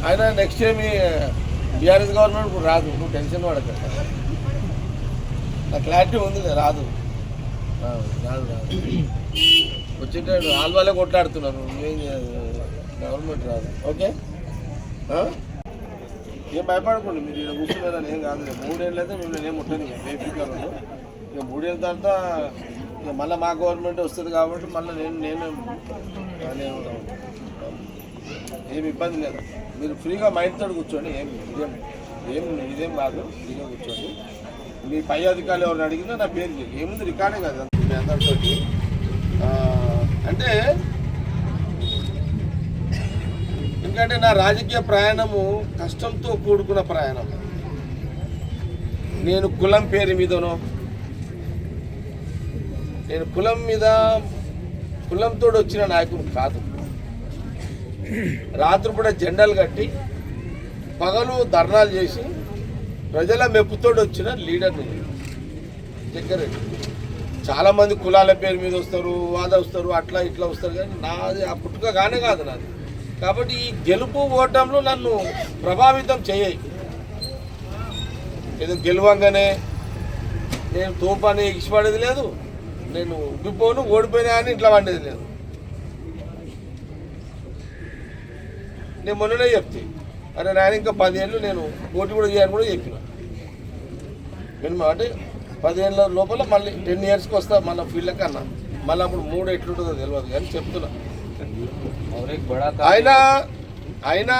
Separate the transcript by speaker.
Speaker 1: ఆయన next time BRS government ఇప్పుడు రాదు, నువ్వు టెన్షన్ పడక. నా క్లారిటీ ఉంది, రాదు రాదు రాదు వచ్చేటాడు ఆల్వాలే కొట్లాడుతున్నారు, ఏం గవర్నమెంట్ రాదు. ఓకే, ఏం భయపడకండి, మీరు ఇక్కడ కూర్చున్నారని ఏం కాదు. 3 ఏళ్ళు అయితే మిమ్మల్ని ఏం ఉంటుంది, బేఫికర్ ఇక 3 ఏళ్ళ తర్వాత ఇక మళ్ళీ మా గవర్నమెంట్ వస్తుంది కాబట్టి మళ్ళీ నేను ఏమి ఇబ్బంది లేదు. మీరు ఫ్రీగా మైండ్ తోటి కూర్చోండి, ఇదేం కాదు. ఫ్రీగా కూర్చోండి. మీ పై అధికారులు ఎవరిని అడిగినా నా పేరు ఏముంది, రికార్డే కాదు మీ అందరితో. అంటే ఎందుకంటే నా రాజకీయ ప్రయాణము కష్టంతో కూడుకున్న ప్రయాణం. నేను కులం పేరు మీదనో, నేను కులంతో వచ్చిన నాయకుడు కాదు. రాత్రి కూడా జెండాలు కట్టి పగలు ధర్నాలు చేసి ప్రజల మెప్పుతోడు వచ్చిన లీడర్ని జగ్గారెడ్డి. చాలామంది కులాల పేరు మీద వస్తారు, వస్తారు, అట్లా ఇట్లా వస్తారు, కానీ నాది ఆ పుట్టుక కానే కాదు నాది. కాబట్టి ఈ గెలుపు ఓటంలో నన్ను ప్రభావితం చేయాయి. ఏదో గెలవంగానే నేను తోపని ఇష్టపడేది లేదు, నేను ఉబ్బిపోను ఓడిపోయినా అని ఇంట్లో వండేది లేదు. నేను మొన్ననే చెప్తే అరే నాయన ఇంకా 10 ఏళ్ళు నేను పోటీ కూడా చేయని కూడా చెప్పిన. మినిమం అంటే 10 ఏళ్ళ లోపల మళ్ళీ 10 ఇయర్స్కి వస్తా మళ్ళీ ఫీల్డ్కి అన్నా. మళ్ళీ అప్పుడు 3 ఎట్లుంటుందో తెలియదు కానీ చెప్తున్నా. అయినా